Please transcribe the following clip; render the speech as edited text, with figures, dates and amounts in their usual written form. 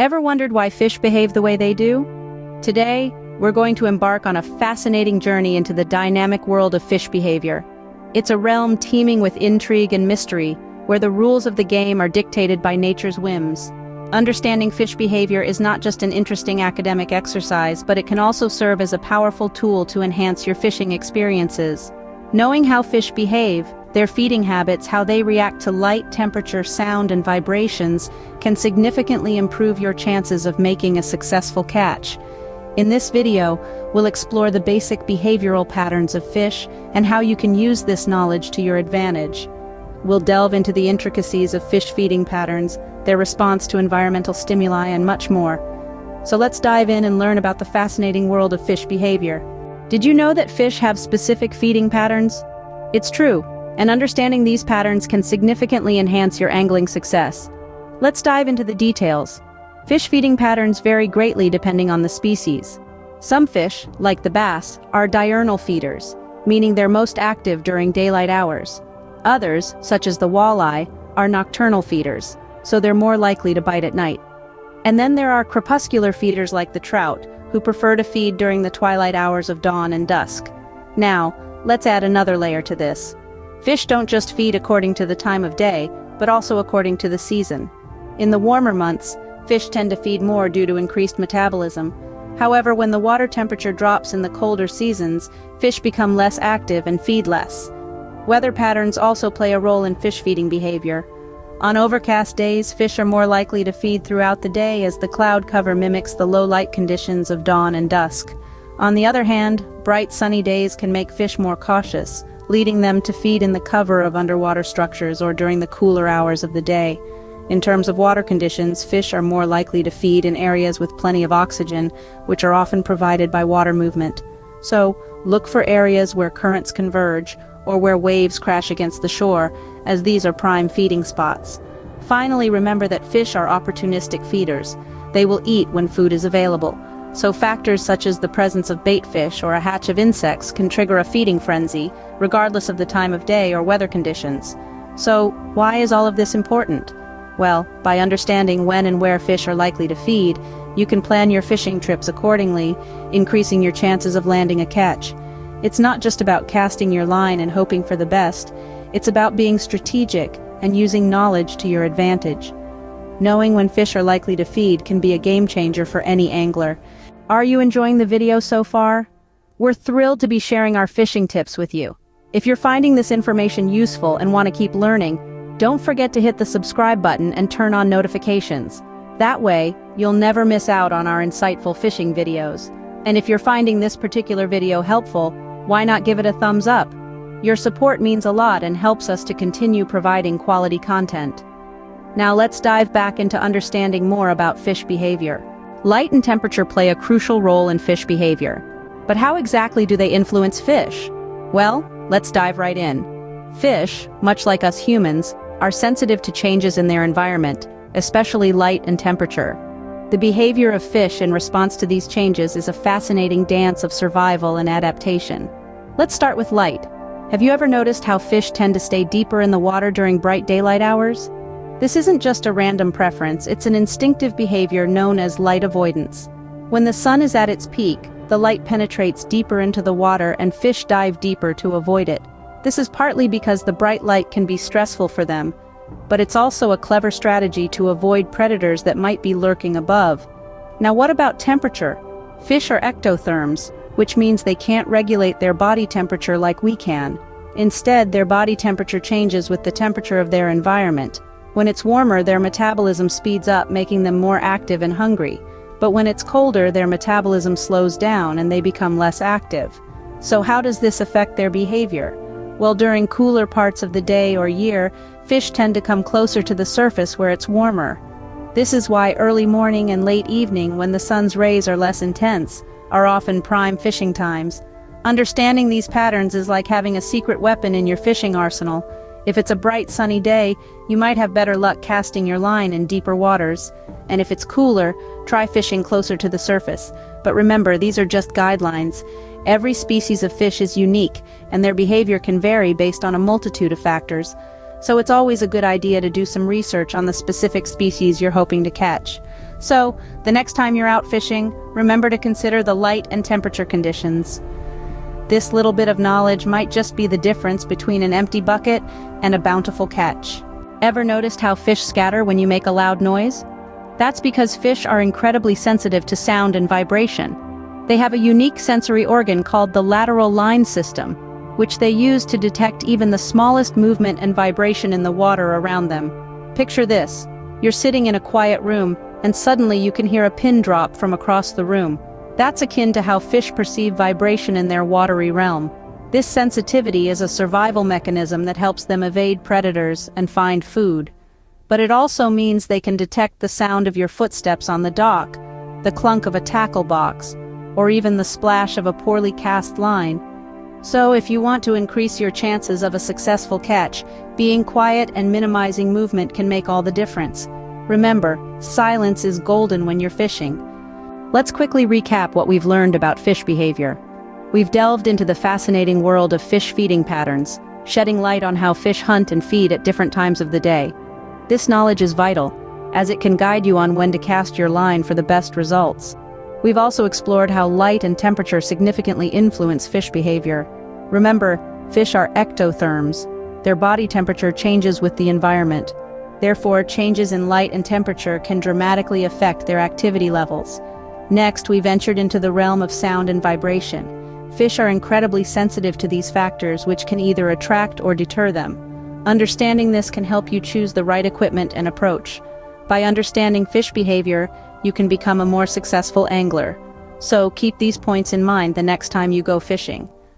Ever wondered why fish behave the way they do? Today, we're going to embark on a fascinating journey into the dynamic world of fish behavior. It's a realm teeming with intrigue and mystery, where the rules of the game are dictated by nature's whims. Understanding fish behavior is not just an interesting academic exercise, but it can also serve as a powerful tool to enhance your fishing experiences. Knowing how fish behave, their feeding habits, how they react to light, temperature, sound, and vibrations, can significantly improve your chances of making a successful catch. In this video, we'll explore the basic behavioral patterns of fish and how you can use this knowledge to your advantage. We'll delve into the intricacies of fish feeding patterns, their response to environmental stimuli, and much more. So let's dive in and learn about the fascinating world of fish behavior. Did you know that fish have specific feeding patterns? It's true, and understanding these patterns can significantly enhance your angling success. Let's dive into the details. Fish feeding patterns vary greatly depending on the species. Some fish, like the bass, are diurnal feeders, meaning they're most active during daylight hours. Others, such as the walleye, are nocturnal feeders, so they're more likely to bite at night. And then there are crepuscular feeders like the trout, who prefer to feed during the twilight hours of dawn and dusk. Now, let's add another layer to this. Fish don't just feed according to the time of day, but also according to the season. In the warmer months, fish tend to feed more due to increased metabolism. However, when the water temperature drops in the colder seasons, fish become less active and feed less. Weather patterns also play a role in fish feeding behavior. On overcast days, fish are more likely to feed throughout the day as the cloud cover mimics the low light conditions of dawn and dusk. On the other hand, bright sunny days can make fish more cautious, leading them to feed in the cover of underwater structures or during the cooler hours of the day. In terms of water conditions, fish are more likely to feed in areas with plenty of oxygen, which are often provided by water movement. So, look for areas where currents converge, or where waves crash against the shore, as these are prime feeding spots. Finally, remember that fish are opportunistic feeders. They will eat when food is available. So factors such as the presence of bait fish or a hatch of insects can trigger a feeding frenzy, regardless of the time of day or weather conditions. So, why is all of this important? Well, by understanding when and where fish are likely to feed, you can plan your fishing trips accordingly, increasing your chances of landing a catch. It's not just about casting your line and hoping for the best, it's about being strategic and using knowledge to your advantage. Knowing when fish are likely to feed can be a game changer for any angler. Are you enjoying the video so far? We're thrilled to be sharing our fishing tips with you. If you're finding this information useful and want to keep learning, don't forget to hit the subscribe button and turn on notifications. That way, you'll never miss out on our insightful fishing videos. And if you're finding this particular video helpful, why not give it a thumbs up? Your support means a lot and helps us to continue providing quality content. Now let's dive back into understanding more about fish behavior. Light and temperature play a crucial role in fish behavior. But how exactly do they influence fish? Well, let's dive right in. Fish, much like us humans, are sensitive to changes in their environment, especially light and temperature. The behavior of fish in response to these changes is a fascinating dance of survival and adaptation. Let's start with light. Have you ever noticed how fish tend to stay deeper in the water during bright daylight hours? This isn't just a random preference, it's an instinctive behavior known as light avoidance. When the sun is at its peak, the light penetrates deeper into the water and fish dive deeper to avoid it. This is partly because the bright light can be stressful for them, but it's also a clever strategy to avoid predators that might be lurking above. Now what about temperature? Fish are ectotherms, which means they can't regulate their body temperature like we can. Instead, their body temperature changes with the temperature of their environment. When it's warmer, their metabolism speeds up, making them more active and hungry. But when it's colder, their metabolism slows down and they become less active. So how does this affect their behavior? Well, during cooler parts of the day or year, fish tend to come closer to the surface where it's warmer. This is why early morning and late evening, when the sun's rays are less intense, are often prime fishing times. Understanding these patterns is like having a secret weapon in your fishing arsenal. If it's a bright sunny day, you might have better luck casting your line in deeper waters. And if it's cooler, try fishing closer to the surface. But remember, these are just guidelines. Every species of fish is unique, and their behavior can vary based on a multitude of factors. So it's always a good idea to do some research on the specific species you're hoping to catch. So, the next time you're out fishing, remember to consider the light and temperature conditions. This little bit of knowledge might just be the difference between an empty bucket and a bountiful catch. Ever noticed how fish scatter when you make a loud noise? That's because fish are incredibly sensitive to sound and vibration. They have a unique sensory organ called the lateral line system, which they use to detect even the smallest movement and vibration in the water around them. Picture this: you're sitting in a quiet room, and suddenly you can hear a pin drop from across the room. That's akin to how fish perceive vibration in their watery realm. This sensitivity is a survival mechanism that helps them evade predators and find food. But it also means they can detect the sound of your footsteps on the dock, the clunk of a tackle box, or even the splash of a poorly cast line. So if you want to increase your chances of a successful catch, being quiet and minimizing movement can make all the difference. Remember, silence is golden when you're fishing. Let's quickly recap what we've learned about fish behavior. We've delved into the fascinating world of fish feeding patterns, shedding light on how fish hunt and feed at different times of the day. This knowledge is vital, as it can guide you on when to cast your line for the best results. We've also explored how light and temperature significantly influence fish behavior. Remember, fish are ectotherms. Their body temperature changes with the environment. Therefore, changes in light and temperature can dramatically affect their activity levels. Next, we ventured into the realm of sound and vibration. Fish are incredibly sensitive to these factors, which can either attract or deter them. Understanding this can help you choose the right equipment and approach. By understanding fish behavior, you can become a more successful angler. So keep these points in mind the next time you go fishing.